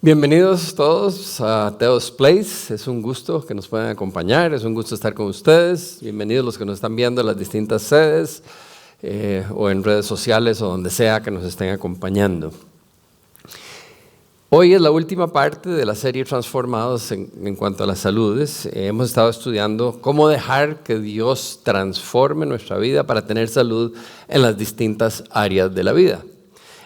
Bienvenidos todos a Teos Place. Es un gusto que nos puedan acompañar, es un gusto estar con ustedes. Bienvenidos los que nos están viendo en las distintas sedes o en redes sociales o donde sea que nos estén acompañando. Hoy es la última parte de la serie Transformados en cuanto a las saludes. Hemos estado estudiando cómo dejar que Dios transforme nuestra vida para tener salud en las distintas áreas de la vida.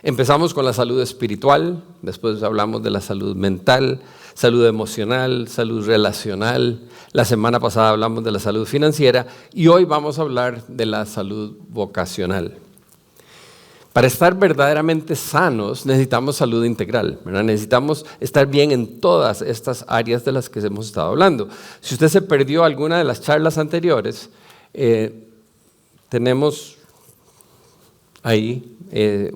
Empezamos con la salud espiritual, después hablamos de la salud mental, salud emocional, salud relacional. La semana pasada hablamos de la salud financiera y hoy vamos a hablar de la salud vocacional. Para estar verdaderamente sanos necesitamos salud integral, ¿verdad? Necesitamos estar bien en todas estas áreas de las que hemos estado hablando. Si usted se perdió alguna de las charlas anteriores, tenemos ahí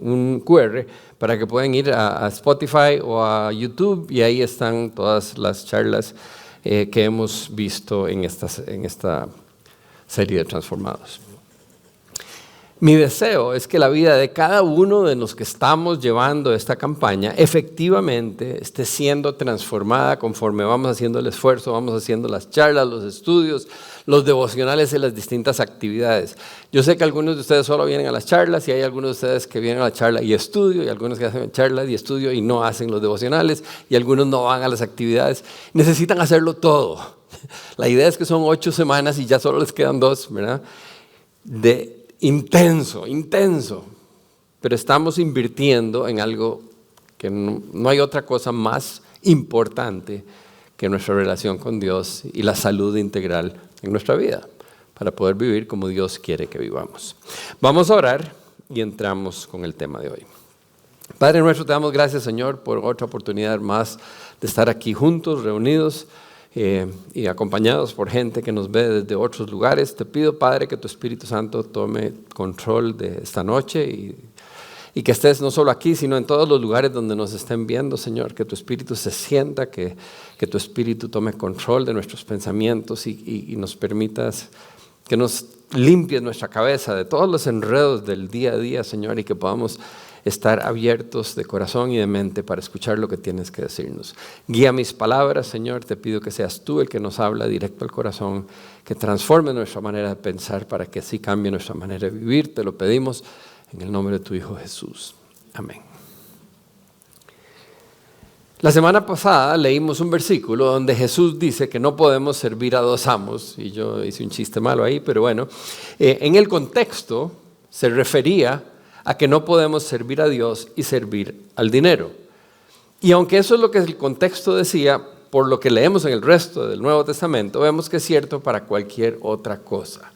un QR para que puedan ir a Spotify o a YouTube y ahí están todas las charlas que hemos visto en esta serie de Transformados. Mi deseo es que la vida de cada uno de los que estamos llevando esta campaña efectivamente esté siendo transformada conforme vamos haciendo el esfuerzo, vamos haciendo las charlas, los estudios, los devocionales y las distintas actividades. Yo sé que algunos de ustedes solo vienen a las charlas y hay algunos de ustedes que vienen a la charla y estudio y algunos que hacen charlas y estudio y no hacen los devocionales y algunos no van a las actividades. Necesitan hacerlo todo. La idea es que son 8 semanas y ya solo les quedan 2, ¿verdad? Intenso, pero estamos invirtiendo en algo que no hay otra cosa más importante que nuestra relación con Dios y la salud integral en nuestra vida, para poder vivir como Dios quiere que vivamos. Vamos a orar y entramos con el tema de hoy. Padre nuestro, te damos gracias, Señor, por otra oportunidad más de estar aquí juntos, reunidos, y acompañados por gente que nos ve desde otros lugares. Te pido, Padre, que tu Espíritu Santo tome control de esta noche y que estés no solo aquí, sino en todos los lugares donde nos estén viendo, Señor, que tu Espíritu se sienta, que tu Espíritu tome control de nuestros pensamientos y nos permitas que nos limpies nuestra cabeza de todos los enredos del día a día, Señor, y que podamos estar abiertos de corazón y de mente para escuchar lo que tienes que decirnos. Guía mis palabras, Señor, te pido que seas tú el que nos habla directo al corazón, que transforme nuestra manera de pensar para que así cambie nuestra manera de vivir. Te lo pedimos en el nombre de tu Hijo Jesús. Amén. La semana pasada leímos un versículo donde Jesús dice que no podemos servir a 2 amos, y yo hice un chiste malo ahí, pero bueno, en el contexto se refería a que no podemos servir a Dios y servir al dinero. Y aunque eso es lo que el contexto decía, por lo que leemos en el resto del Nuevo Testamento, vemos que es cierto para cualquier otra cosa.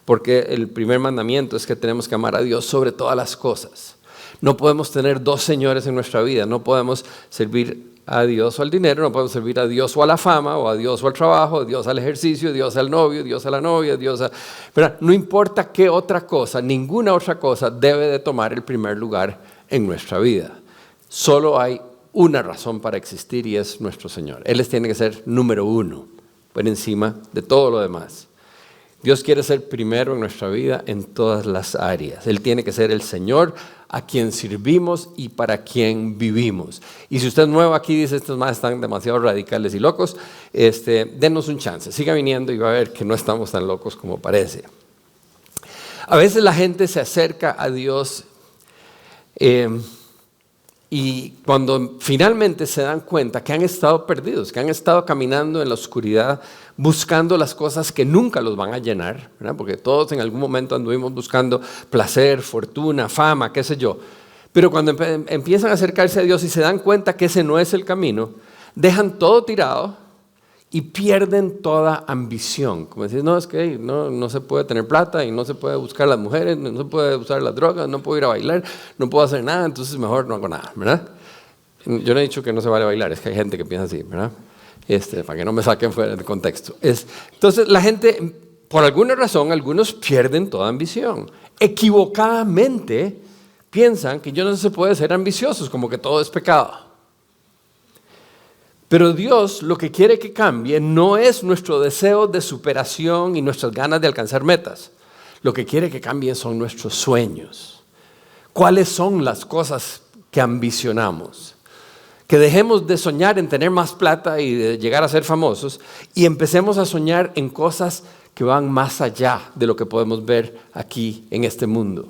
Porque el primer mandamiento es que tenemos que amar a Dios sobre todas las cosas. No podemos tener 2 señores en nuestra vida, no podemos servir a Dios o al dinero, no podemos servir a Dios o a la fama, o a Dios o al trabajo, a Dios al ejercicio, a Dios al novio, a Dios a la novia, Pero no importa qué otra cosa, ninguna otra cosa debe de tomar el primer lugar en nuestra vida. Solo hay una razón para existir y es nuestro Señor. Él tiene que ser número 1, por encima de todo lo demás. Dios quiere ser primero en nuestra vida en todas las áreas. Él tiene que ser el Señor a quien servimos y para quien vivimos. Y si usted es nuevo aquí y dice, estos más están demasiado radicales y locos, denos un chance. Siga viniendo y va a ver que no estamos tan locos como parece. A veces la gente se acerca a Dios y cuando finalmente se dan cuenta que han estado perdidos, que han estado caminando en la oscuridad, buscando las cosas que nunca los van a llenar, ¿verdad? Porque todos en algún momento anduvimos buscando placer, fortuna, fama, qué sé yo. Pero cuando empiezan a acercarse a Dios y se dan cuenta que ese no es el camino, dejan todo tirado y pierden toda ambición. Como decir, no, es que no se puede tener plata y no se puede buscar las mujeres, no se puede usar las drogas, no puedo ir a bailar, no puedo hacer nada, entonces mejor no hago nada, ¿verdad? Yo no he dicho que no se vale bailar, es que hay gente que piensa así, ¿verdad? Para que no me saquen fuera de contexto. Entonces la gente, por alguna razón, algunos pierden toda ambición. Equivocadamente piensan que no se puede ser ambiciosos, como que todo es pecado. Pero Dios lo que quiere que cambie no es nuestro deseo de superación y nuestras ganas de alcanzar metas. Lo que quiere que cambie son nuestros sueños. ¿Cuáles son las cosas que ambicionamos? Que dejemos de soñar en tener más plata y de llegar a ser famosos y empecemos a soñar en cosas que van más allá de lo que podemos ver aquí en este mundo.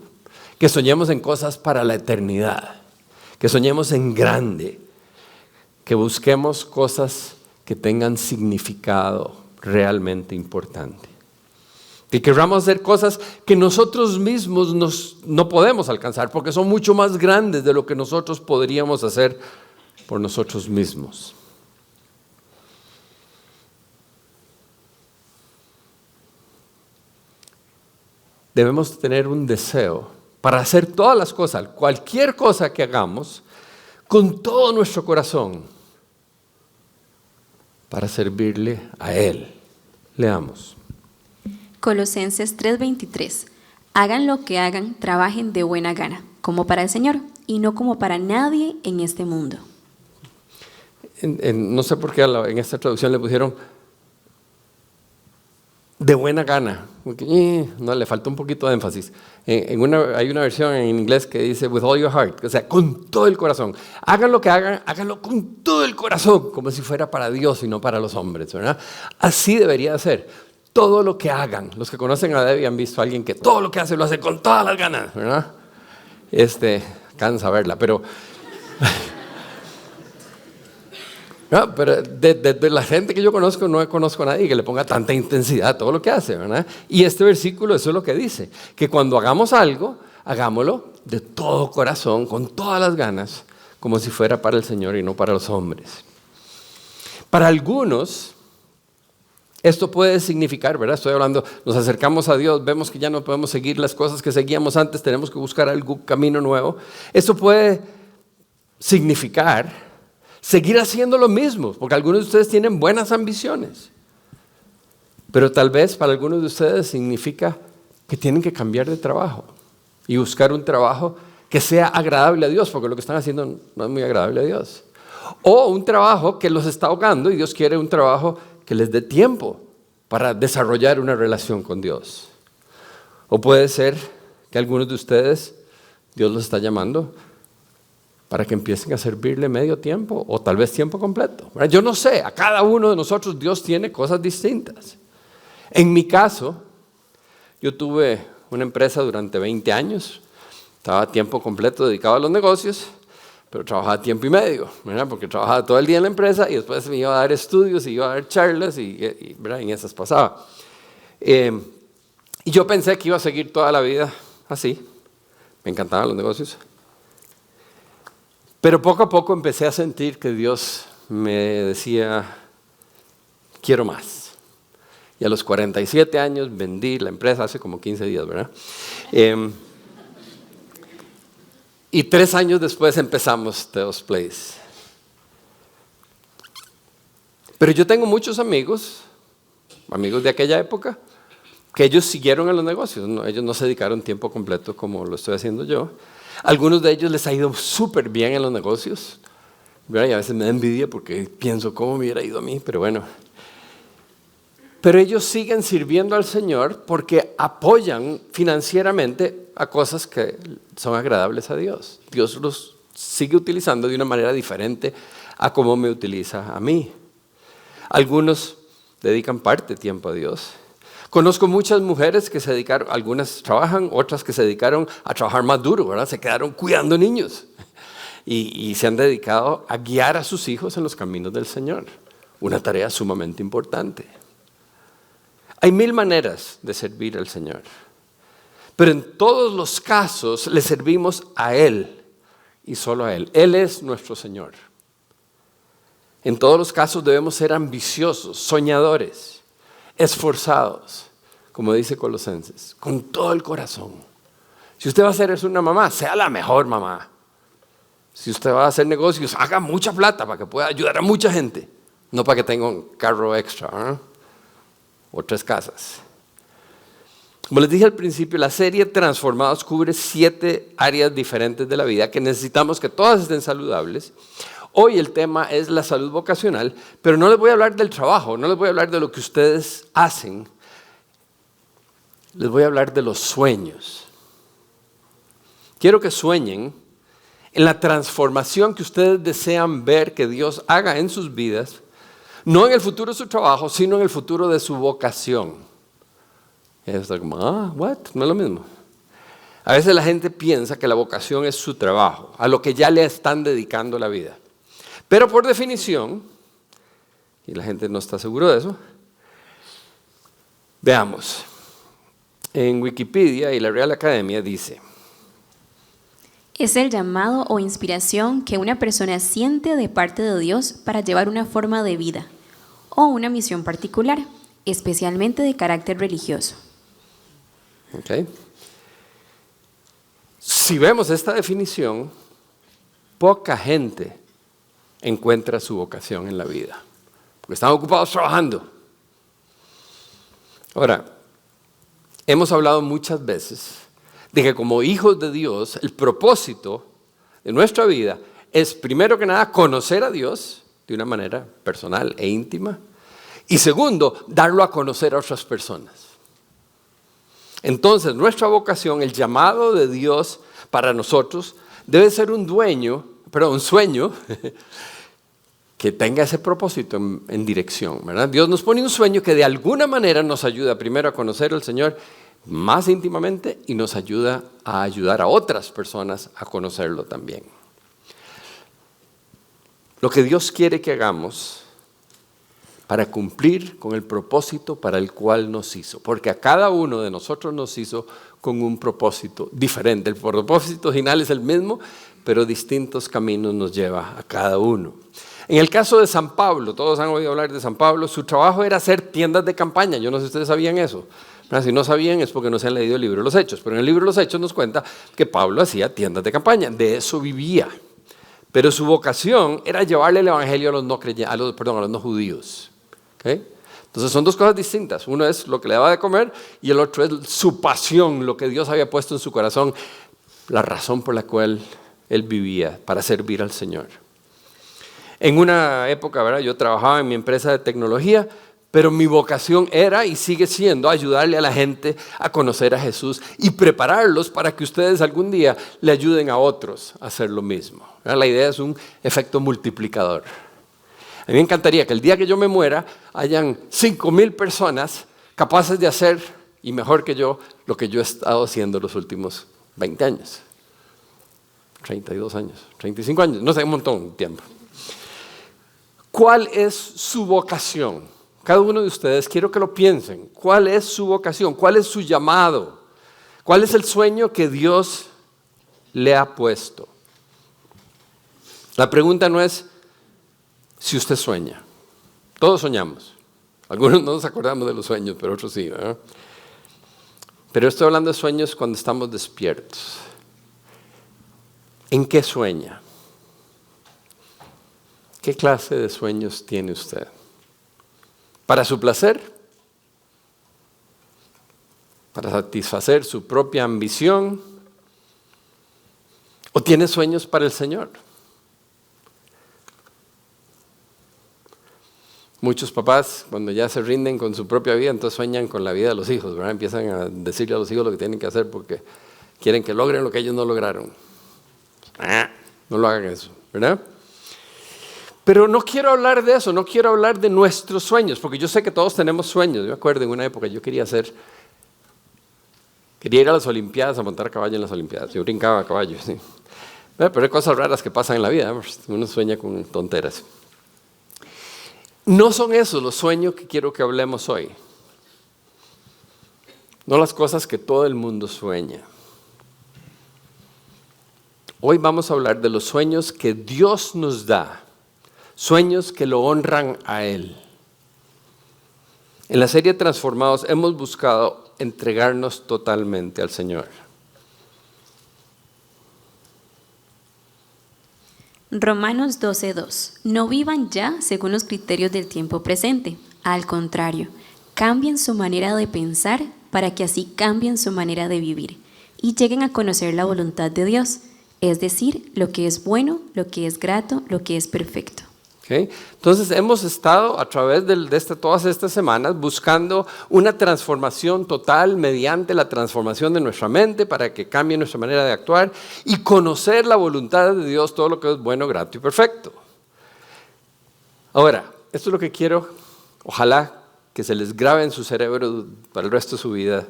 Que soñemos en cosas para la eternidad. Que soñemos en grande. Que busquemos cosas que tengan significado realmente importante. Que queramos hacer cosas que nosotros mismos no podemos alcanzar porque son mucho más grandes de lo que nosotros podríamos hacer por nosotros mismos. Debemos tener un deseo para hacer todas las cosas, cualquier cosa que hagamos, con todo nuestro corazón, para servirle a Él. Leamos. Colosenses 3:23. Hagan lo que hagan, trabajen de buena gana, como para el Señor y no como para nadie en este mundo. No sé por qué en esta traducción le pusieron de buena gana. No, le falta un poquito de énfasis. Hay una versión en inglés que dice with all your heart, o sea, con todo el corazón. Hagan lo que hagan, háganlo con todo el corazón, como si fuera para Dios y no para los hombres, ¿verdad? Así debería ser. Todo lo que hagan. Los que conocen a Debbie han visto a alguien que todo lo que hace lo hace con todas las ganas, ¿verdad? Cansa verla, pero... No, pero de la gente que yo conozco, no conozco a nadie que le ponga tanta intensidad a todo lo que hace, ¿verdad? Y este versículo eso es lo que dice, que cuando hagamos algo, hagámoslo de todo corazón, con todas las ganas, como si fuera para el Señor y no para los hombres. Para algunos, esto puede significar, ¿verdad? Estoy hablando, nos acercamos a Dios, vemos que ya no podemos seguir las cosas que seguíamos antes, tenemos que buscar algún camino nuevo. Esto puede significar seguir haciendo lo mismo, porque algunos de ustedes tienen buenas ambiciones. Pero tal vez para algunos de ustedes significa que tienen que cambiar de trabajo y buscar un trabajo que sea agradable a Dios, porque lo que están haciendo no es muy agradable a Dios. O un trabajo que los está ahogando y Dios quiere un trabajo que les dé tiempo para desarrollar una relación con Dios. O puede ser que algunos de ustedes, Dios los está llamando para que empiecen a servirle medio tiempo o tal vez tiempo completo. Yo no sé, a cada uno de nosotros Dios tiene cosas distintas. En mi caso, yo tuve una empresa durante 20 años, estaba a tiempo completo dedicado a los negocios, pero trabajaba a tiempo y medio, ¿verdad? Porque trabajaba todo el día en la empresa y después me iba a dar estudios y iba a dar charlas y ¿verdad? En esas pasaba. Y yo pensé que iba a seguir toda la vida así, me encantaban los negocios. Pero poco a poco empecé a sentir que Dios me decía, quiero más. Y a los 47 años vendí la empresa, hace como 15 días, ¿verdad? Y 3 años después empezamos Theos Place. Pero yo tengo muchos amigos de aquella época, que ellos siguieron en los negocios. Ellos no se dedicaron tiempo completo como lo estoy haciendo yo. Algunos de ellos les ha ido súper bien en los negocios, ¿verdad? Y a veces me da envidia porque pienso cómo me hubiera ido a mí, pero bueno. Pero ellos siguen sirviendo al Señor porque apoyan financieramente a cosas que son agradables a Dios. Dios los sigue utilizando de una manera diferente a cómo me utiliza a mí. Algunos dedican parte de tiempo a Dios. Conozco muchas mujeres que se dedicaron, algunas trabajan, otras que se dedicaron a trabajar más duro, ¿verdad? Se quedaron cuidando niños y se han dedicado a guiar a sus hijos en los caminos del Señor. Una tarea sumamente importante. Hay 1000 maneras de servir al Señor, pero en todos los casos le servimos a Él y solo a Él. Él es nuestro Señor. En todos los casos debemos ser ambiciosos, soñadores, esforzados, como dice Colosenses, con todo el corazón. Si usted va a ser una mamá, sea la mejor mamá. Si usted va a hacer negocios, haga mucha plata para que pueda ayudar a mucha gente, no para que tenga un carro extra, o 3 casas. Como les dije al principio, la serie Transformados cubre 7 áreas diferentes de la vida que necesitamos que todas estén saludables. Hoy el tema es la salud vocacional, pero no les voy a hablar del trabajo, no les voy a hablar de lo que ustedes hacen, les voy a hablar de los sueños. Quiero que sueñen en la transformación que ustedes desean ver que Dios haga en sus vidas, no en el futuro de su trabajo, sino en el futuro de su vocación. Y está como, what? No es lo mismo. A veces la gente piensa que la vocación es su trabajo, a lo que ya le están dedicando la vida. Pero por definición, y la gente no está seguro de eso, veamos. En Wikipedia y la Real Academia dice: es el llamado o inspiración que una persona siente de parte de Dios para llevar una forma de vida o una misión particular, especialmente de carácter religioso. Okay. Si vemos esta definición, poca gente encuentra su vocación en la vida, porque están ocupados trabajando. Ahora, hemos hablado muchas veces de que como hijos de Dios, el propósito de nuestra vida es, primero que nada, conocer a Dios de una manera personal e íntima, y segundo, darlo a conocer a otras personas. Entonces, nuestra vocación, el llamado de Dios para nosotros, debe ser un sueño que tenga ese propósito en dirección, ¿verdad? Dios nos pone un sueño que de alguna manera nos ayuda primero a conocer al Señor más íntimamente y nos ayuda a ayudar a otras personas a conocerlo también. Lo que Dios quiere que hagamos para cumplir con el propósito para el cual nos hizo, porque a cada uno de nosotros nos hizo con un propósito diferente. El propósito final es el mismo, pero distintos caminos nos lleva a cada uno. En el caso de San Pablo, todos han oído hablar de San Pablo, su trabajo era hacer tiendas de campaña. Yo no sé si ustedes sabían eso. Si no sabían es porque no se han leído el libro de los Hechos, pero en el libro de los Hechos nos cuenta que Pablo hacía tiendas de campaña, de eso vivía. Pero su vocación era llevarle el evangelio a los no judíos. ¿Okay? Entonces son dos cosas distintas. Uno es lo que le daba de comer y el otro es su pasión, lo que Dios había puesto en su corazón, la razón por la cual él vivía, para servir al Señor. En una época, ¿verdad? Yo trabajaba en mi empresa de tecnología, pero mi vocación era y sigue siendo ayudarle a la gente a conocer a Jesús y prepararlos para que ustedes algún día le ayuden a otros a hacer lo mismo. La idea es un efecto multiplicador. A mí me encantaría que el día que yo me muera hayan 5,000 personas capaces de hacer, y mejor que yo, lo que yo he estado haciendo los últimos 20 años, 32 años, 35 años, no sé, un montón de tiempo. ¿Cuál es su vocación? Cada uno de ustedes, quiero que lo piensen. ¿Cuál es su vocación? ¿Cuál es su llamado? ¿Cuál es el sueño que Dios le ha puesto? La pregunta no es si usted sueña. Todos soñamos. Algunos no nos acordamos de los sueños, pero otros sí, ¿verdad? Pero estoy hablando de sueños cuando estamos despiertos. ¿En qué sueña? ¿Qué clase de sueños tiene usted? ¿Para su placer? ¿Para satisfacer su propia ambición? ¿O tiene sueños para el Señor? Muchos papás, cuando ya se rinden con su propia vida, entonces sueñan con la vida de los hijos, ¿verdad? Empiezan a decirle a los hijos lo que tienen que hacer porque quieren que logren lo que ellos no lograron. No lo hagan eso, ¿verdad? Pero no quiero hablar de eso, no quiero hablar de nuestros sueños, porque yo sé que todos tenemos sueños. Yo me acuerdo en una época yo quería ir a las Olimpiadas, a montar a caballo en las Olimpiadas. Yo brincaba a caballo, sí. Pero hay cosas raras que pasan en la vida, uno sueña con tonteras. No son esos los sueños que quiero que hablemos hoy. No las cosas que todo el mundo sueña. Hoy vamos a hablar de los sueños que Dios nos da. Sueños que lo honran a Él. En la serie Transformados hemos buscado entregarnos totalmente al Señor. Romanos 12:2. No vivan ya según los criterios del tiempo presente. Al contrario, cambien su manera de pensar para que así cambien su manera de vivir y lleguen a conocer la voluntad de Dios, es decir, lo que es bueno, lo que es grato, lo que es perfecto. ¿Okay? Entonces hemos estado a través de todas estas semanas buscando una transformación total mediante la transformación de nuestra mente para que cambie nuestra manera de actuar y conocer la voluntad de Dios, todo lo que es bueno, grato y perfecto. Ahora, esto es lo que quiero, ojalá que se les grabe en su cerebro para el resto de su vida,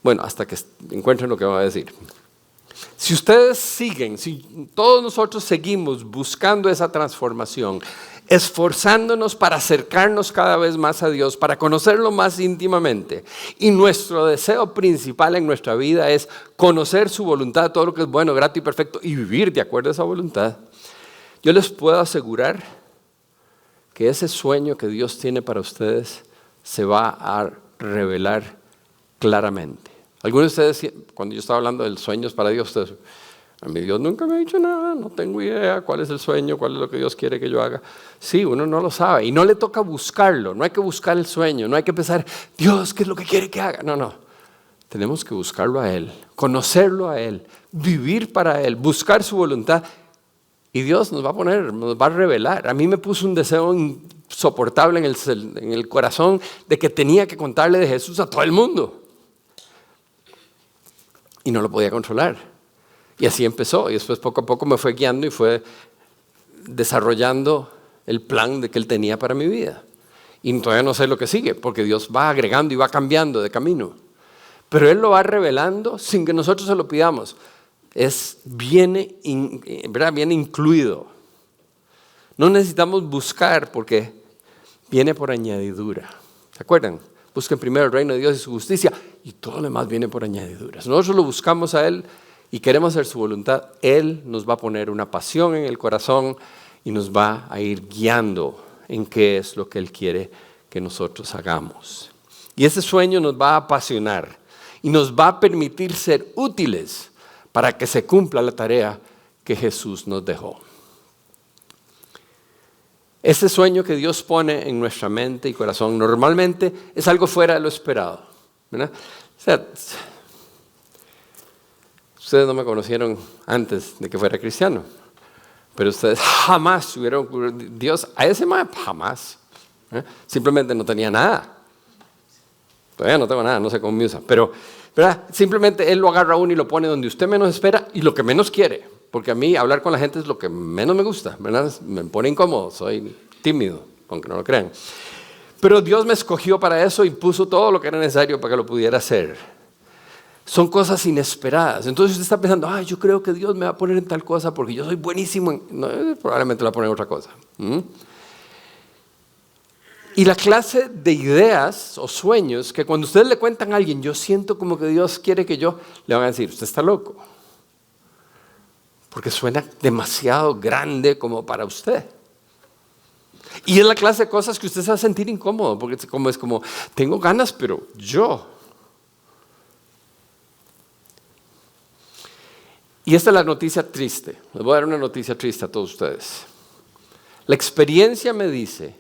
bueno, hasta que encuentren lo que voy a decir. Si ustedes siguen, si todos nosotros seguimos buscando esa transformación, esforzándonos para acercarnos cada vez más a Dios, para conocerlo más íntimamente, y nuestro deseo principal en nuestra vida es conocer su voluntad, todo lo que es bueno, grato y perfecto, y vivir de acuerdo a esa voluntad, yo les puedo asegurar que ese sueño que Dios tiene para ustedes se va a revelar claramente. Algunos de ustedes, cuando yo estaba hablando de sueños para Dios, ustedes, a mí Dios nunca me ha dicho nada, no tengo idea cuál es el sueño, cuál es lo que Dios quiere que yo haga. Sí, uno no lo sabe y no le toca buscarlo, no hay que buscar el sueño, no hay que pensar, Dios, ¿qué es lo que quiere que haga? No, tenemos que buscarlo a Él, conocerlo a Él, vivir para Él, buscar su voluntad y Dios nos va a revelar. A mí me puso un deseo insoportable en el corazón de que tenía que contarle de Jesús a todo el mundo. Y no lo podía controlar. Y así empezó. Y después poco a poco me fue guiando y fue desarrollando el plan de que Él tenía para mi vida. Y todavía no sé lo que sigue, porque Dios va agregando y va cambiando de camino. Pero Él lo va revelando sin que nosotros se lo pidamos. Viene incluido. No necesitamos buscar porque viene por añadidura. ¿Se acuerdan? Busquen primero el reino de Dios y su justicia y todo lo demás viene por añadiduras. Nosotros lo buscamos a Él y queremos hacer su voluntad. Él nos va a poner una pasión en el corazón y nos va a ir guiando en qué es lo que Él quiere que nosotros hagamos. Y ese sueño nos va a apasionar y nos va a permitir ser útiles para que se cumpla la tarea que Jesús nos dejó. Ese sueño que Dios pone en nuestra mente y corazón normalmente es algo fuera de lo esperado, ¿verdad? O sea, ustedes no me conocieron antes de que fuera cristiano, pero ustedes jamás hubieran ocurrido, Dios a ese momento jamás, simplemente no tenía nada. Todavía no tengo nada, no sé cómo me usa, pero ¿verdad? Simplemente Él lo agarra a uno y lo pone donde usted menos espera y lo que menos quiere. Porque a mí hablar con la gente es lo que menos me gusta, ¿verdad? Me pone incómodo, soy tímido, aunque no lo crean. Pero Dios me escogió para eso y puso todo lo que era necesario para que lo pudiera hacer. Son cosas inesperadas. Entonces usted está pensando, yo creo que Dios me va a poner en tal cosa porque yo soy buenísimo. No, probablemente lo va a poner en otra cosa. Y la clase de ideas o sueños que cuando ustedes le cuentan a alguien, yo siento como que Dios quiere que yo, le van a decir, usted está loco. Porque suena demasiado grande como para usted. Y es la clase de cosas que usted se va a sentir incómodo, porque es como, tengo ganas, pero yo. Y esta es la noticia triste. Les voy a dar una noticia triste a todos ustedes. La experiencia me dice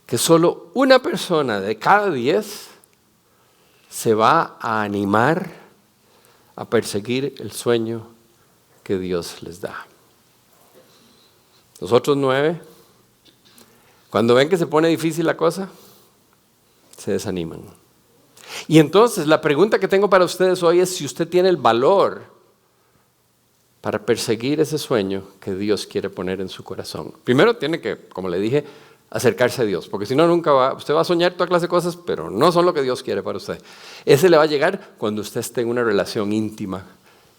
que solo una persona de cada 10 se va a animar a perseguir el sueño que Dios les da. Los otros 9, cuando ven que se pone difícil la cosa, se desaniman. Y entonces la pregunta que tengo para ustedes hoy es si usted tiene el valor para perseguir ese sueño que Dios quiere poner en su corazón. Primero tiene que, como le dije, acercarse a Dios, porque si no usted va a soñar toda clase de cosas, pero no son lo que Dios quiere para usted. Ese le va a llegar cuando usted esté en una relación íntima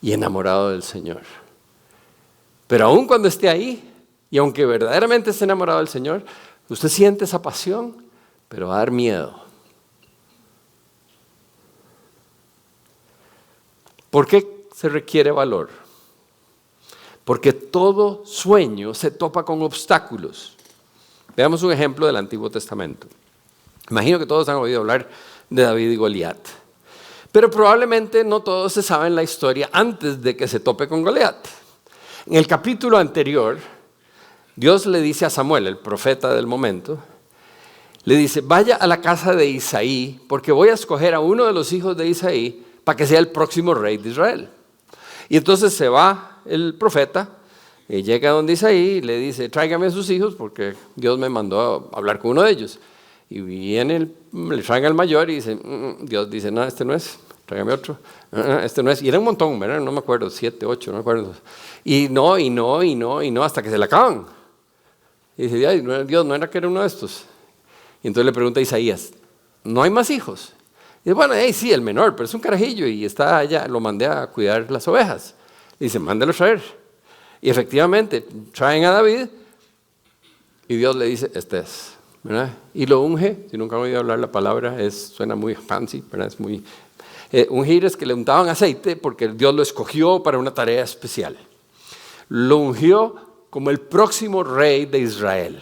y enamorado del Señor. Pero aún cuando esté ahí, y aunque verdaderamente esté enamorado del Señor, usted siente esa pasión, pero va a dar miedo. ¿Por qué se requiere valor? Porque todo sueño se topa con obstáculos. Veamos un ejemplo del Antiguo Testamento. Imagino que todos han oído hablar de David y Goliat. Pero probablemente no todos se saben la historia antes de que se tope con Goliat. En el capítulo anterior, Dios le dice a Samuel, el profeta del momento, le dice, vaya a la casa de Isaí, porque voy a escoger a uno de los hijos de Isaí para que sea el próximo rey de Israel. Y entonces se va el profeta, llega donde Isaí y le dice, tráigame a sus hijos porque Dios me mandó a hablar con uno de ellos. Y viene, le traen al mayor y dice, Dios dice, no, este no es, tráigame otro, este no es. Y era un montón, ¿verdad? No me acuerdo, 7, 8, no me acuerdo. Y no, hasta que se le acaban. Y dice, ay, Dios, no era que era uno de estos. Y entonces le pregunta a Isaías, ¿no hay más hijos? Y dice, bueno, sí, el menor, pero es un carajillo y está allá, lo mandé a cuidar las ovejas. Y dice, mándelo a traer. Y efectivamente, traen a David y Dios le dice, este es, ¿verdad? Y lo unge, si nunca han oído hablar la palabra, suena muy fancy, ¿verdad? Es muy... ungir es que le untaban aceite porque Dios lo escogió para una tarea especial. Lo ungió como el próximo rey de Israel.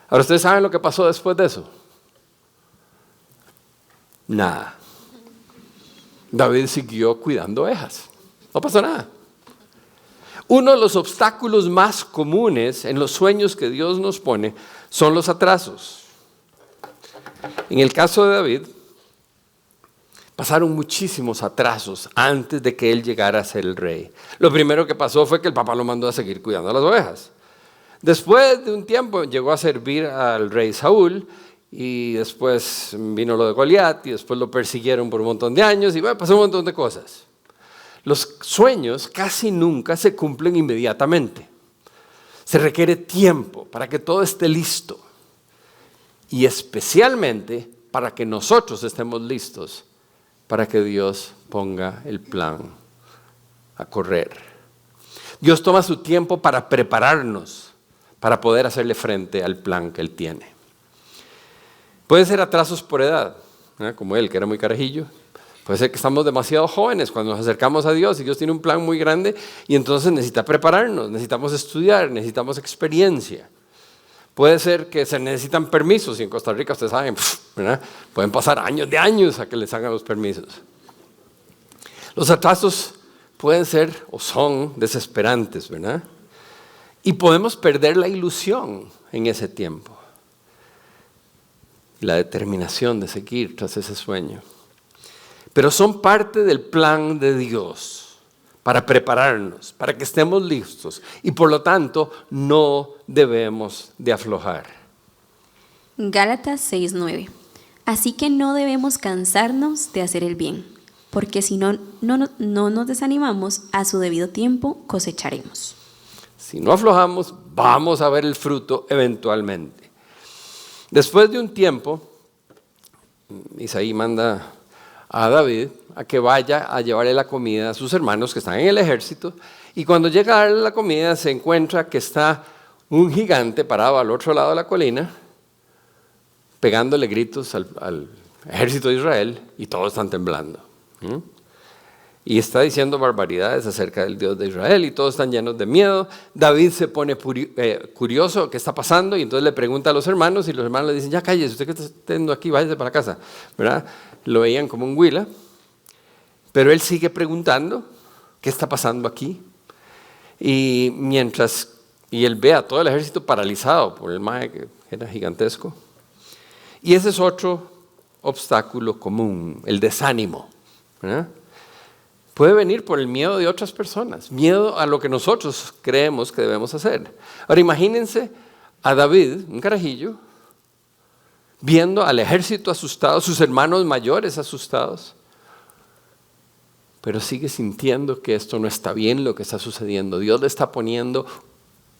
Ahora, ¿ustedes saben lo que pasó después de eso? Nada. David siguió cuidando ovejas. No pasó nada. Uno de los obstáculos más comunes en los sueños que Dios nos pone son los atrasos. En el caso de David, pasaron muchísimos atrasos antes de que él llegara a ser el rey. Lo primero que pasó fue que el papá lo mandó a seguir cuidando a las ovejas. Después de un tiempo llegó a servir al rey Saúl y después vino lo de Goliat y después lo persiguieron por un montón de años y bueno, pasó un montón de cosas. Los sueños casi nunca se cumplen inmediatamente. Se requiere tiempo para que todo esté listo y especialmente para que nosotros estemos listos para que Dios ponga el plan a correr. Dios toma su tiempo para prepararnos para poder hacerle frente al plan que Él tiene. Pueden ser atrasos por edad, como él, que era muy carajillo. Puede ser que estamos demasiado jóvenes cuando nos acercamos a Dios y Dios tiene un plan muy grande y entonces necesita prepararnos, necesitamos estudiar, necesitamos experiencia. Puede ser que se necesitan permisos y en Costa Rica ustedes saben, ¿verdad? Pueden pasar años de años a que les hagan los permisos. Los atrasos pueden ser o son desesperantes, ¿verdad? Y podemos perder la ilusión en ese tiempo. La determinación de seguir tras ese sueño. Pero son parte del plan de Dios para prepararnos, para que estemos listos y por lo tanto no debemos de aflojar. Gálatas 6:9. Así que no debemos cansarnos de hacer el bien, porque si no nos desanimamos, a su debido tiempo cosecharemos. Si no aflojamos, vamos a ver el fruto eventualmente. Después de un tiempo, Isaí manda a David a que vaya a llevarle la comida a sus hermanos que están en el ejército y cuando llega a darle la comida se encuentra que está un gigante parado al otro lado de la colina pegándole gritos al ejército de Israel y todos están temblando. Y está diciendo barbaridades acerca del Dios de Israel y todos están llenos de miedo. David se pone curioso qué está pasando y entonces le pregunta a los hermanos y los hermanos le dicen, ya cállese, usted que está teniendo aquí, váyase para la casa, ¿verdad? Lo veían como un huila, pero él sigue preguntando qué está pasando aquí. Y él ve a todo el ejército paralizado por el maje que era gigantesco. Y ese es otro obstáculo común, el desánimo, ¿verdad? Puede venir por el miedo de otras personas, miedo a lo que nosotros creemos que debemos hacer. Ahora imagínense a David, un carajillo, viendo al ejército asustado, sus hermanos mayores asustados, pero sigue sintiendo que esto no está bien lo que está sucediendo. Dios le está poniendo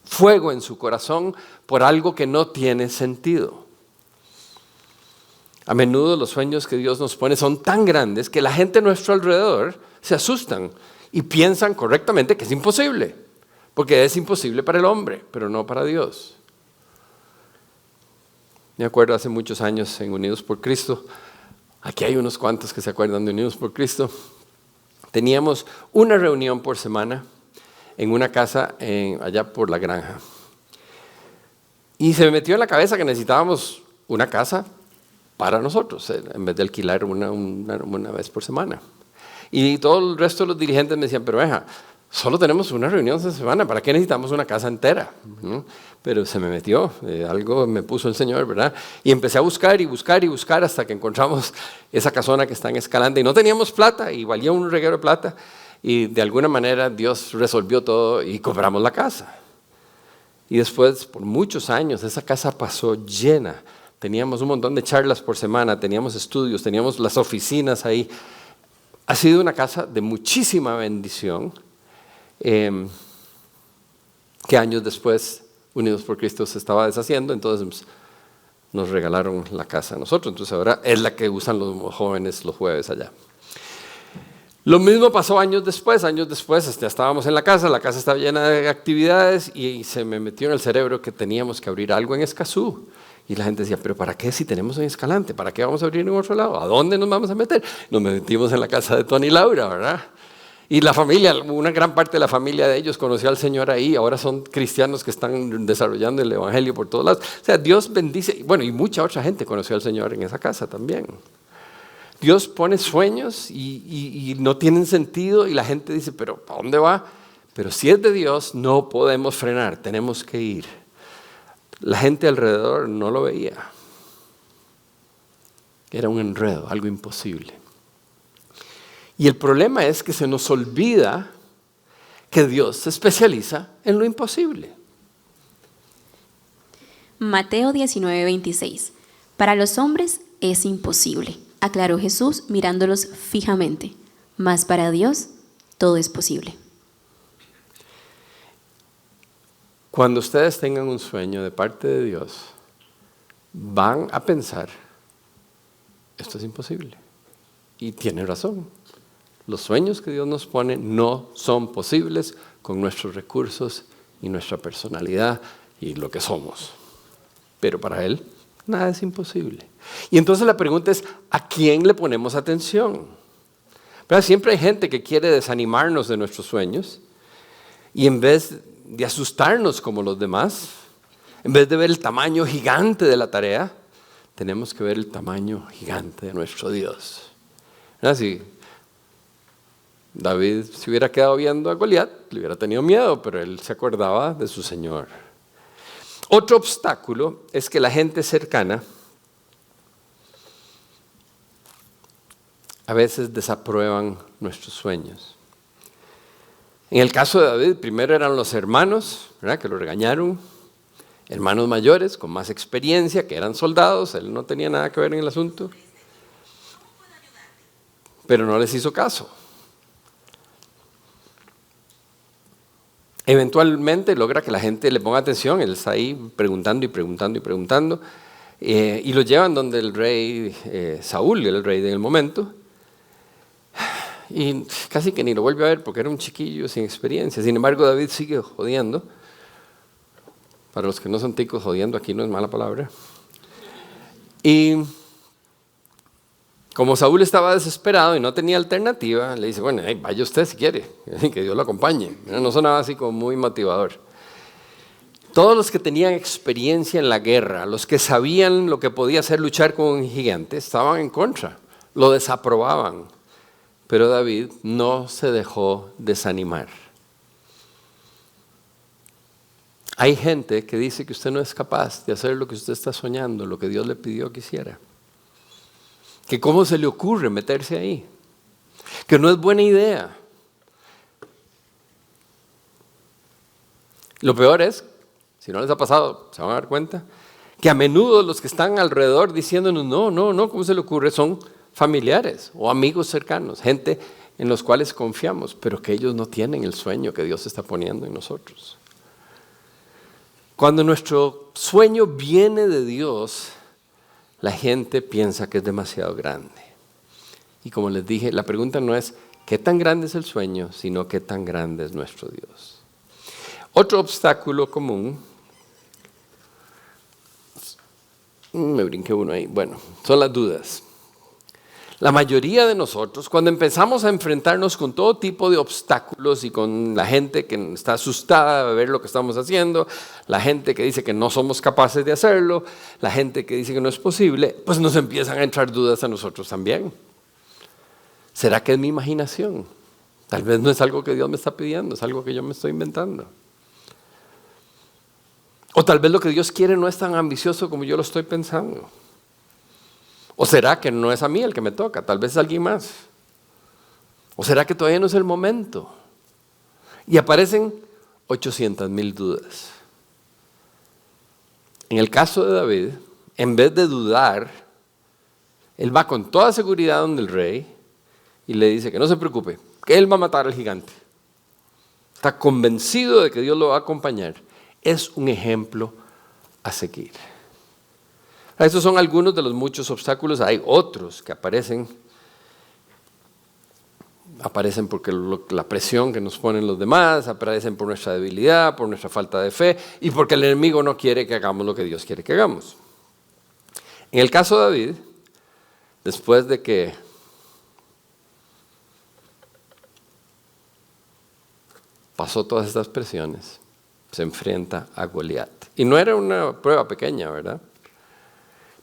fuego en su corazón por algo que no tiene sentido. A menudo los sueños que Dios nos pone son tan grandes que la gente a nuestro alrededor se asustan y piensan correctamente que es imposible, porque es imposible para el hombre, pero no para Dios. Me acuerdo hace muchos años en Unidos por Cristo, aquí hay unos cuantos que se acuerdan de Unidos por Cristo, teníamos una reunión por semana en una casa allá por la granja. Y se me metió en la cabeza que necesitábamos una casa para nosotros, en vez de alquilar una vez por semana. Y todo el resto de los dirigentes me decían, pero solo tenemos una reunión esta semana, ¿para qué necesitamos una casa entera? Pero se me metió, algo me puso el Señor, ¿verdad? Y empecé a buscar y buscar y buscar hasta que encontramos esa casona que está en Escalante. Y no teníamos plata, y valía un reguero de plata. Y de alguna manera Dios resolvió todo y compramos la casa. Y después, por muchos años, esa casa pasó llena. Teníamos un montón de charlas por semana, teníamos estudios, teníamos las oficinas ahí. Ha sido una casa de muchísima bendición, que años después, Unidos por Cristo se estaba deshaciendo, entonces nos regalaron la casa a nosotros. Entonces ahora es la que usan los jóvenes los jueves allá. Lo mismo pasó años después ya estábamos en la casa estaba llena de actividades y se me metió en el cerebro que teníamos que abrir algo en Escazú. Y la gente decía, ¿pero para qué si tenemos en Escalante? ¿Para qué vamos a abrir en otro lado? ¿A dónde nos vamos a meter? Nos metimos en la casa de Tony y Laura, ¿verdad? Y la familia, una gran parte de la familia de ellos conoció al Señor ahí, ahora son cristianos que están desarrollando el Evangelio por todos lados. O sea, Dios bendice, bueno, y mucha otra gente conoció al Señor en esa casa también. Dios pone sueños y no tienen sentido y la gente dice, ¿pero a dónde va? Pero si es de Dios, no podemos frenar, tenemos que ir. La gente alrededor no lo veía. Era un enredo, algo imposible. Y el problema es que se nos olvida que Dios se especializa en lo imposible. Mateo 19:26. Para los hombres es imposible, aclaró Jesús mirándolos fijamente, mas para Dios todo es posible. Cuando ustedes tengan un sueño de parte de Dios, van a pensar, esto es imposible. Y tiene razón. Los sueños que Dios nos pone no son posibles con nuestros recursos y nuestra personalidad y lo que somos. Pero para Él, nada es imposible. Y entonces la pregunta es, ¿a quién le ponemos atención? Pero siempre hay gente que quiere desanimarnos de nuestros sueños y en vez de asustarnos como los demás, en vez de ver el tamaño gigante de la tarea, tenemos que ver el tamaño gigante de nuestro Dios. Si David se hubiera quedado viendo a Goliat, le hubiera tenido miedo, pero él se acordaba de su Señor. Otro obstáculo es que la gente cercana a veces desaprueban nuestros sueños. En el caso de David, primero eran los hermanos, ¿verdad?, que lo regañaron, hermanos mayores con más experiencia, que eran soldados, él no tenía nada que ver en el asunto, pero no les hizo caso. Eventualmente logra que la gente le ponga atención, él está ahí preguntando y preguntando y preguntando, y lo llevan donde el rey Saúl, el rey del momento, y casi que ni lo vuelve a ver porque era un chiquillo sin experiencia. Sin embargo, David sigue jodiendo. Para los que no son ticos, jodiendo aquí no es mala palabra. Y como Saúl estaba desesperado y no tenía alternativa, le dice, bueno, vaya usted si quiere, que Dios lo acompañe. No sonaba así como muy motivador. Todos los que tenían experiencia en la guerra, los que sabían lo que podía ser luchar con un gigante, estaban en contra, lo desaprobaban. Pero David no se dejó desanimar. Hay gente que dice que usted no es capaz de hacer lo que usted está soñando, lo que Dios le pidió que hiciera. Que cómo se le ocurre meterse ahí. Que no es buena idea. Lo peor es, si no les ha pasado, se van a dar cuenta, que a menudo los que están alrededor diciéndonos, no, ¿cómo se le ocurre? Son familiares o amigos cercanos, gente en los cuales confiamos, pero que ellos no tienen el sueño que Dios está poniendo en nosotros. Cuando nuestro sueño viene de Dios, la gente piensa que es demasiado grande. Y como les dije, la pregunta no es qué tan grande es el sueño, sino qué tan grande es nuestro Dios. Otro obstáculo común, me brinqué uno ahí, son las dudas. La mayoría de nosotros, cuando empezamos a enfrentarnos con todo tipo de obstáculos y con la gente que está asustada de ver lo que estamos haciendo, la gente que dice que no somos capaces de hacerlo, la gente que dice que no es posible, pues nos empiezan a entrar dudas a nosotros también. ¿Será que es mi imaginación? Tal vez no es algo que Dios me está pidiendo, es algo que yo me estoy inventando. O tal vez lo que Dios quiere no es tan ambicioso como yo lo estoy pensando. ¿O será que no es a mí el que me toca? Tal vez es alguien más. ¿O será que todavía no es el momento? Y aparecen 800,000 dudas. En el caso de David, en vez de dudar, él va con toda seguridad donde el rey y le dice que no se preocupe, que él va a matar al gigante. Está convencido de que Dios lo va a acompañar. Es un ejemplo a seguir. Estos son algunos de los muchos obstáculos. Hay otros que aparecen porque la presión que nos ponen los demás, aparecen por nuestra debilidad, por nuestra falta de fe y porque el enemigo no quiere que hagamos lo que Dios quiere que hagamos. En el caso de David, después de que pasó todas estas presiones, se enfrenta a Goliat. Y no era una prueba pequeña, ¿verdad?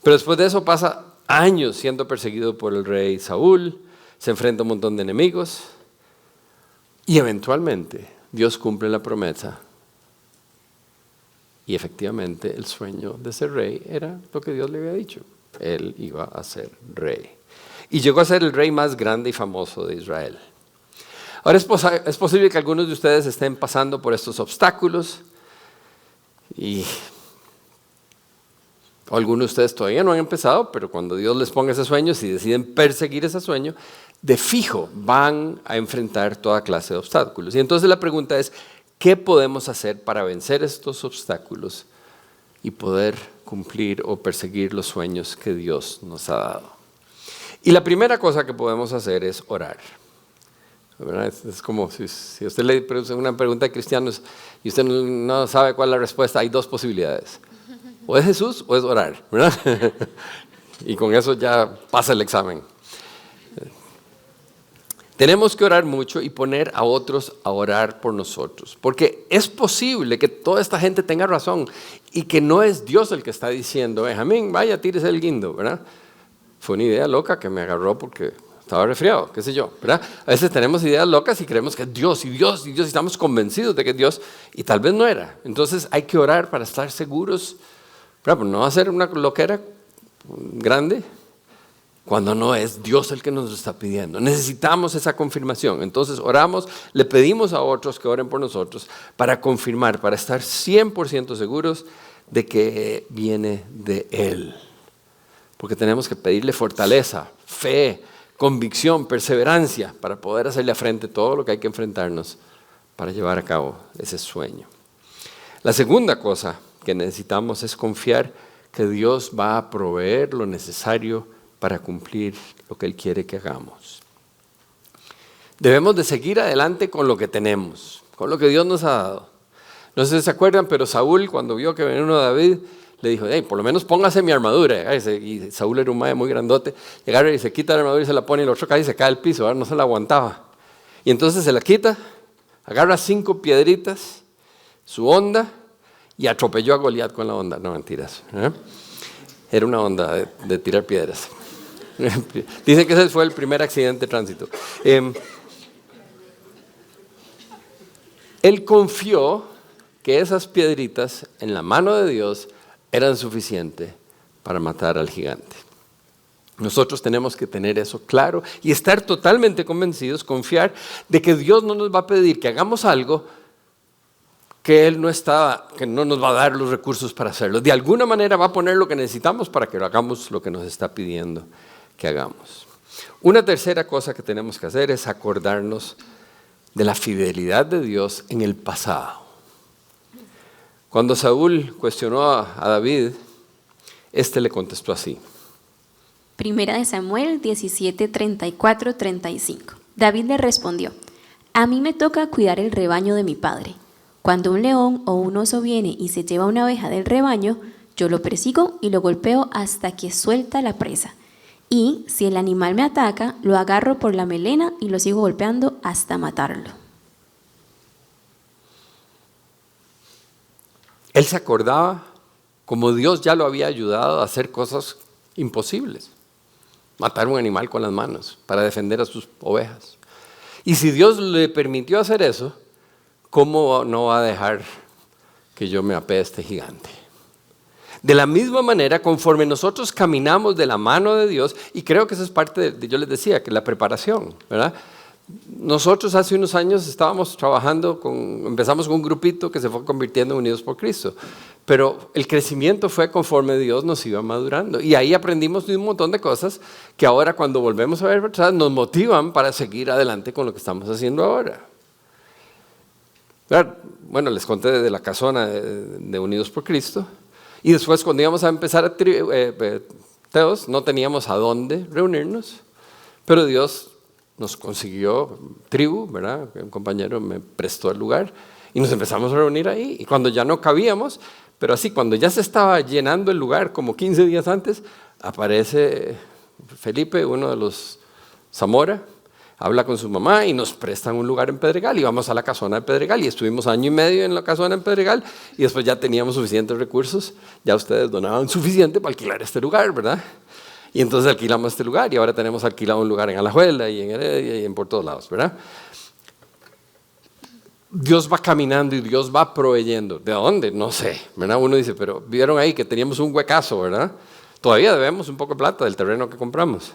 Pero después de eso pasa años siendo perseguido por el rey Saúl, se enfrenta a un montón de enemigos y eventualmente Dios cumple la promesa. Y efectivamente el sueño de ser rey era lo que Dios le había dicho. Él iba a ser rey. Y llegó a ser el rey más grande y famoso de Israel. Ahora es posible que algunos de ustedes estén pasando por estos obstáculos o algunos de ustedes todavía no han empezado, pero cuando Dios les ponga ese sueño, si deciden perseguir ese sueño, de fijo van a enfrentar toda clase de obstáculos. Y entonces la pregunta es, ¿qué podemos hacer para vencer estos obstáculos y poder cumplir o perseguir los sueños que Dios nos ha dado? Y la primera cosa que podemos hacer es orar. Es como si usted le hace una pregunta a cristianos y usted no sabe cuál es la respuesta, hay dos posibilidades. O es Jesús o es orar, ¿verdad? Y con eso ya pasa el examen. Tenemos que orar mucho y poner a otros a orar por nosotros, porque es posible que toda esta gente tenga razón y que no es Dios el que está diciendo, Benjamín, vaya, tírese el guindo, ¿verdad? Fue una idea loca que me agarró porque estaba resfriado, qué sé yo, ¿verdad? A veces tenemos ideas locas y creemos que es Dios, y estamos convencidos de que es Dios, y tal vez no era. Entonces hay que orar para estar seguros, ¿verdad? Pues no va a ser una loquera grande cuando no es Dios el que nos lo está pidiendo. Necesitamos esa confirmación. Entonces oramos, le pedimos a otros que oren por nosotros para confirmar, para estar 100% seguros de que viene de Él. Porque tenemos que pedirle fortaleza, fe, convicción, perseverancia para poder hacerle frente a todo lo que hay que enfrentarnos para llevar a cabo ese sueño. La segunda cosa que necesitamos es confiar que Dios va a proveer lo necesario para cumplir lo que Él quiere que hagamos. Debemos de seguir adelante con lo que tenemos, con lo que Dios nos ha dado. No sé si se acuerdan, pero Saúl, cuando vio que venía uno de David, le dijo, hey, por lo menos póngase mi armadura. Y Saúl era un mae muy grandote. Llegaron y se quita la armadura y se la pone, y el otro cae y se cae al piso, no se la aguantaba. Y entonces se la quita, agarra 5 piedritas, su honda, y atropelló a Goliat con la honda. No, mentiras. Era una honda de tirar piedras. Dicen que ese fue el primer accidente de tránsito. Él confió que esas piedritas en la mano de Dios eran suficientes para matar al gigante. Nosotros tenemos que tener eso claro y estar totalmente convencidos, confiar de que Dios no nos va a pedir que hagamos algo que no nos va a dar los recursos para hacerlo. De alguna manera va a poner lo que necesitamos para que hagamos lo que nos está pidiendo que hagamos. Una tercera cosa que tenemos que hacer es acordarnos de la fidelidad de Dios en el pasado. Cuando Saúl cuestionó a David, le contestó así. Primera de Samuel 17, 34, 35. David le respondió, a mí me toca cuidar el rebaño de mi padre. Cuando un león o un oso viene y se lleva una oveja del rebaño, yo lo persigo y lo golpeo hasta que suelta la presa. Y si el animal me ataca, lo agarro por la melena y lo sigo golpeando hasta matarlo. Él se acordaba como Dios ya lo había ayudado a hacer cosas imposibles. Matar un animal con las manos para defender a sus ovejas. Y si Dios le permitió hacer eso, ¿cómo no va a dejar que yo me apee a este gigante? De la misma manera, conforme nosotros caminamos de la mano de Dios, y creo que eso es parte de, yo les decía, que la preparación, ¿verdad? Nosotros hace unos años estábamos trabajando, empezamos con un grupito que se fue convirtiendo en Unidos por Cristo, pero el crecimiento fue conforme Dios nos iba madurando y ahí aprendimos un montón de cosas que ahora cuando volvemos a ver atrás nos motivan para seguir adelante con lo que estamos haciendo ahora. Bueno, les conté de la casona de Unidos por Cristo y después cuando íbamos a empezar Teos no teníamos a dónde reunirnos, pero Dios nos consiguió tribu, ¿verdad? Un compañero me prestó el lugar y nos empezamos a reunir ahí. Y cuando ya no cabíamos, pero así, cuando ya se estaba llenando el lugar, como 15 días antes, aparece Felipe, uno de los Zamora, habla con su mamá y nos prestan un lugar en Pedregal y vamos a la casona de Pedregal y estuvimos 1 año y medio en la casona en Pedregal y después ya teníamos suficientes recursos, ya ustedes donaban suficiente para alquilar este lugar, ¿verdad? Y entonces alquilamos este lugar y ahora tenemos alquilado un lugar en Alajuela y en Heredia y por todos lados, ¿verdad? Dios va caminando y Dios va proveyendo. ¿De dónde? No sé, ¿verdad? Uno dice, pero vieron ahí que teníamos un huecazo, ¿verdad? Todavía debemos un poco de plata del terreno que compramos.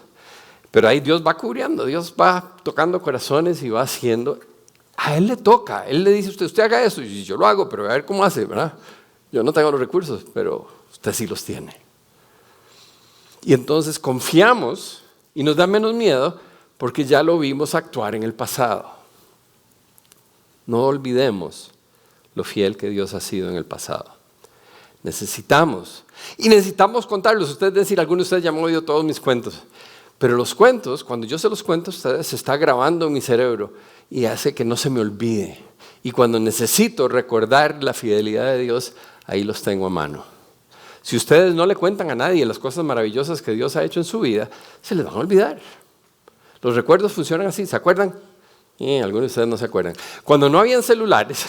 Pero ahí Dios va cubriendo, Dios va tocando corazones y va haciendo. A Él le toca, Él le dice, usted haga eso y yo lo hago, pero a ver cómo hace, ¿verdad? Yo no tengo los recursos, pero usted sí los tiene. Y entonces confiamos y nos da menos miedo porque ya lo vimos actuar en el pasado. No olvidemos lo fiel que Dios ha sido en el pasado. Necesitamos contarlos. Ustedes decir, algunos de ustedes ya me han oído todos mis cuentos. Pero los cuentos, cuando yo se los cuento a ustedes, se está grabando en mi cerebro y hace que no se me olvide. Y cuando necesito recordar la fidelidad de Dios, ahí los tengo a mano. Si ustedes no le cuentan a nadie las cosas maravillosas que Dios ha hecho en su vida, se les van a olvidar. Los recuerdos funcionan así, ¿se acuerdan? Algunos de ustedes no se acuerdan. Cuando no habían celulares,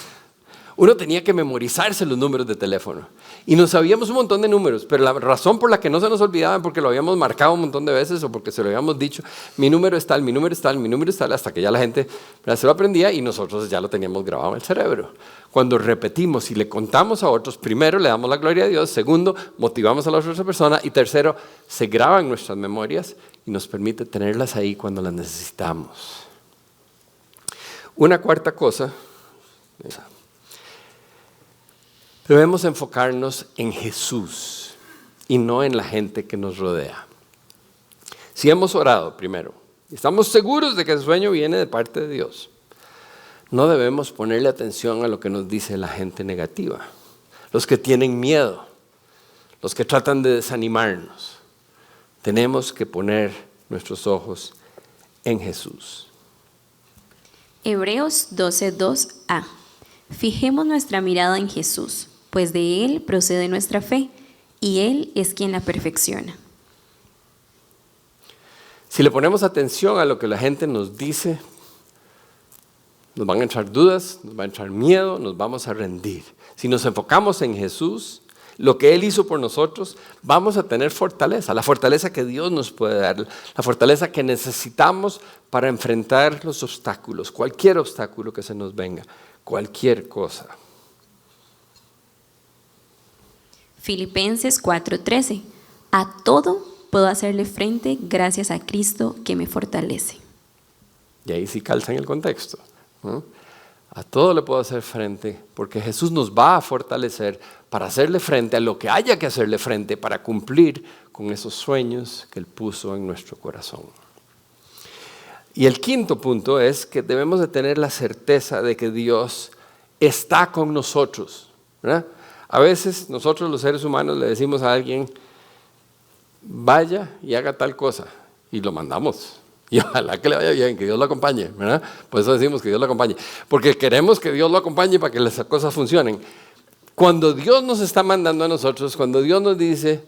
uno tenía que memorizarse los números de teléfono. Y nos sabíamos un montón de números, pero la razón por la que no se nos olvidaban, porque lo habíamos marcado un montón de veces o porque se lo habíamos dicho, mi número es tal, mi número es tal, mi número es tal, hasta que ya la gente se lo aprendía y nosotros ya lo teníamos grabado en el cerebro. Cuando repetimos y le contamos a otros, primero le damos la gloria a Dios, segundo, motivamos a la otra persona y tercero, se graban nuestras memorias y nos permite tenerlas ahí cuando las necesitamos. Una cuarta cosa, debemos enfocarnos en Jesús y no en la gente que nos rodea. Si hemos orado primero, estamos seguros de que el sueño viene de parte de Dios, no debemos ponerle atención a lo que nos dice la gente negativa, los que tienen miedo, los que tratan de desanimarnos. Tenemos que poner nuestros ojos en Jesús. Hebreos 12:2a. Fijemos nuestra mirada en Jesús, pues de Él procede nuestra fe, y Él es quien la perfecciona. Si le ponemos atención a lo que la gente nos dice, nos van a entrar dudas, nos va a entrar miedo, nos vamos a rendir. Si nos enfocamos en Jesús, lo que Él hizo por nosotros, vamos a tener fortaleza, la fortaleza que Dios nos puede dar, la fortaleza que necesitamos para enfrentar los obstáculos, cualquier obstáculo que se nos venga, cualquier cosa. Filipenses 4:13. A todo puedo hacerle frente gracias a Cristo que me fortalece. Y ahí sí calza en el contexto, ¿no? A todo le puedo hacer frente porque Jesús nos va a fortalecer para hacerle frente a lo que haya que hacerle frente para cumplir con esos sueños que Él puso en nuestro corazón. Y el quinto punto es que debemos de tener la certeza de que Dios está con nosotros, ¿verdad? A veces nosotros los seres humanos le decimos a alguien, vaya y haga tal cosa, y lo mandamos. Y ojalá que le vaya bien, que Dios lo acompañe, ¿verdad? Por eso decimos que Dios lo acompañe, porque queremos que Dios lo acompañe para que las cosas funcionen. Cuando Dios nos está mandando a nosotros, cuando Dios nos dice,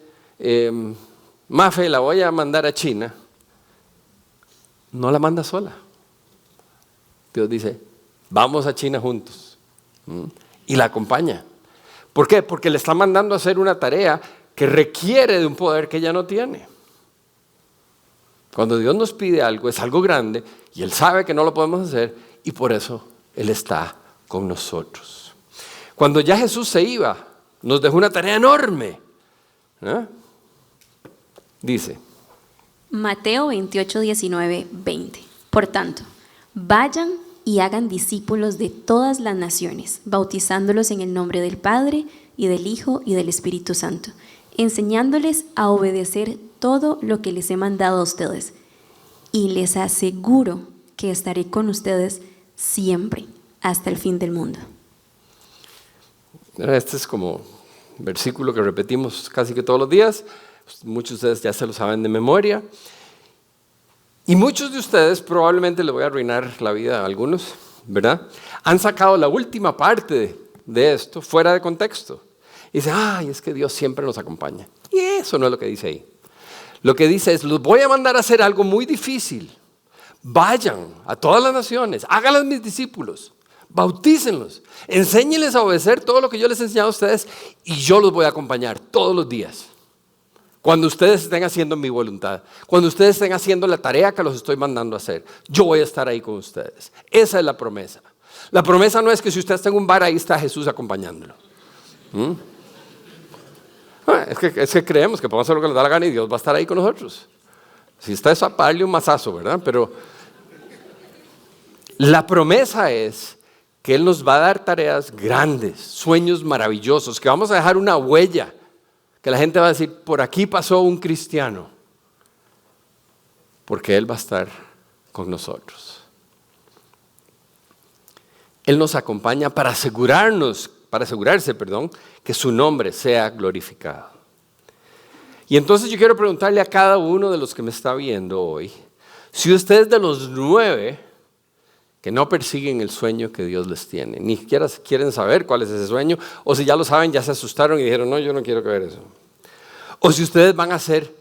Mafe, la voy a mandar a China, no la manda sola. Dios dice, vamos a China juntos. Y la acompaña. ¿Por qué? Porque le está mandando a hacer una tarea que requiere de un poder que ella no tiene. Cuando Dios nos pide algo, es algo grande y Él sabe que no lo podemos hacer y por eso Él está con nosotros. Cuando ya Jesús se iba, nos dejó una tarea enorme. Dice, Mateo 28:19-20. Por tanto, Vayan y hagan discípulos de todas las naciones, bautizándolos en el nombre del Padre, y del Hijo, y del Espíritu Santo, enseñándoles a obedecer todo lo que les he mandado a ustedes. Y les aseguro que estaré con ustedes siempre, hasta el fin del mundo. Este es como un versículo que repetimos casi que todos los días. Muchos de ustedes ya se lo saben de memoria. Y muchos de ustedes, probablemente le voy a arruinar la vida a algunos, ¿verdad? Han sacado la última parte de esto fuera de contexto. Y dicen, ay, es que Dios siempre nos acompaña. Y eso no es lo que dice ahí. Lo que dice es, los voy a mandar a hacer algo muy difícil. Vayan a todas las naciones, háganlas mis discípulos, bautícenlos, enséñenles a obedecer todo lo que yo les he enseñado a ustedes y yo los voy a acompañar todos los días. Cuando ustedes estén haciendo mi voluntad, cuando ustedes estén haciendo la tarea que los estoy mandando a hacer, yo voy a estar ahí con ustedes. Esa es la promesa. La promesa no es que si usted está en un bar, ahí está Jesús acompañándolo. Es que creemos que podemos hacer lo que nos da la gana y Dios va a estar ahí con nosotros. Si está eso, para darle un mazazo, ¿verdad? Pero la promesa es que Él nos va a dar tareas grandes, sueños maravillosos, que vamos a dejar una huella, que la gente va a decir, por aquí pasó un cristiano, porque Él va a estar con nosotros. Él nos acompaña para asegurarse, que su nombre sea glorificado. Y entonces yo quiero preguntarle a cada uno de los que me está viendo hoy, si usted es de los 9 que no persiguen el sueño que Dios les tiene, ni siquiera quieren saber cuál es ese sueño, o si ya lo saben, ya se asustaron y dijeron, no, yo no quiero ver eso. O si ustedes van a ser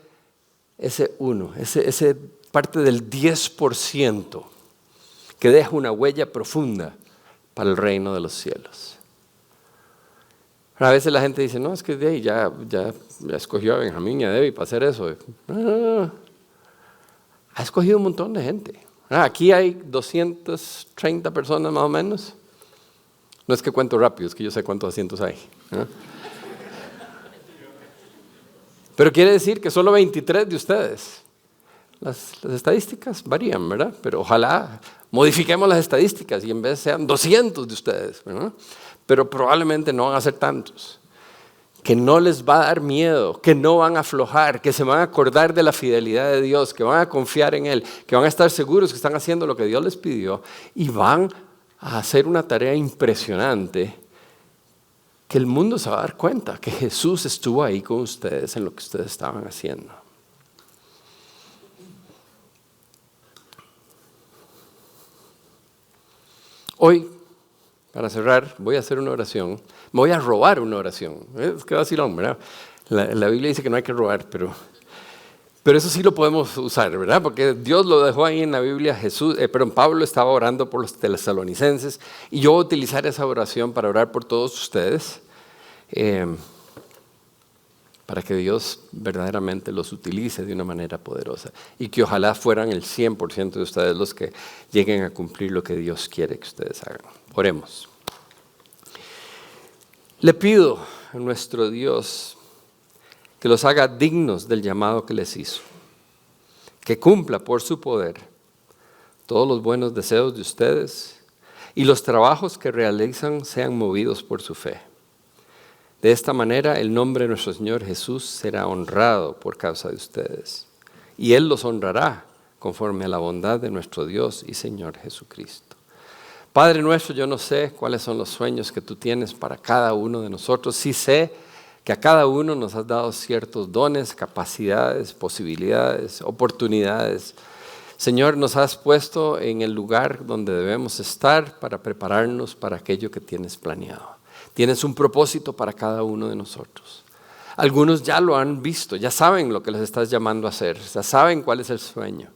ese ese parte del 10% que deja una huella profunda para el reino de los cielos. A veces la gente dice, no, es que de ahí ya escogió a Benjamín y a Debbie para hacer eso. Ha escogido un montón de gente. Aquí hay 230 personas más o menos. No es que cuento rápido, es que yo sé cuántos asientos hay. Pero quiere decir que solo 23 de ustedes. Las estadísticas varían, ¿verdad? Pero ojalá modifiquemos las estadísticas y en vez sean 200 de ustedes, ¿verdad? Pero probablemente no van a ser tantos. Que no les va a dar miedo, que no van a aflojar, que se van a acordar de la fidelidad de Dios, que van a confiar en Él, que van a estar seguros que están haciendo lo que Dios les pidió y van a hacer una tarea impresionante que el mundo se va a dar cuenta que Jesús estuvo ahí con ustedes en lo que ustedes estaban haciendo. Hoy, para cerrar, voy a hacer una oración. Me voy a robar una oración. Es que vacilón, ¿verdad? La Biblia dice que no hay que robar, pero eso sí lo podemos usar, ¿verdad? Porque Dios lo dejó ahí en la Biblia. Pablo estaba orando por los tesalonicenses y yo voy a utilizar esa oración para orar por todos ustedes, para que Dios verdaderamente los utilice de una manera poderosa y que ojalá fueran el 100% de ustedes los que lleguen a cumplir lo que Dios quiere que ustedes hagan. Oremos. Le pido a nuestro Dios que los haga dignos del llamado que les hizo, que cumpla por su poder todos los buenos deseos de ustedes y los trabajos que realizan sean movidos por su fe. De esta manera el nombre de nuestro Señor Jesús será honrado por causa de ustedes y Él los honrará conforme a la bondad de nuestro Dios y Señor Jesucristo. Padre nuestro, yo no sé cuáles son los sueños que tú tienes para cada uno de nosotros. Sí sé que a cada uno nos has dado ciertos dones, capacidades, posibilidades, oportunidades. Señor, nos has puesto en el lugar donde debemos estar para prepararnos para aquello que tienes planeado. Tienes un propósito para cada uno de nosotros. Algunos ya lo han visto, ya saben lo que les estás llamando a hacer, ya saben cuál es el sueño.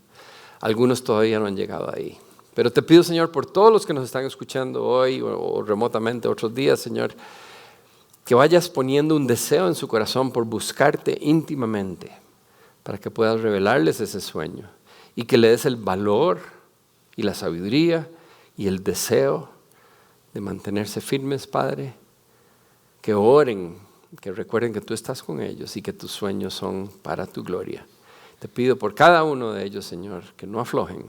Algunos todavía no han llegado ahí. Pero te pido, Señor, por todos los que nos están escuchando hoy o remotamente otros días, Señor, que vayas poniendo un deseo en su corazón por buscarte íntimamente para que puedas revelarles ese sueño y que le des el valor y la sabiduría y el deseo de mantenerse firmes, Padre, que oren, que recuerden que tú estás con ellos y que tus sueños son para tu gloria. Te pido por cada uno de ellos, Señor, que no aflojen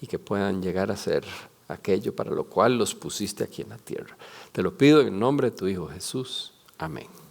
y que puedan llegar a ser aquello para lo cual los pusiste aquí en la tierra. Te lo pido en el nombre de tu Hijo Jesús. Amén.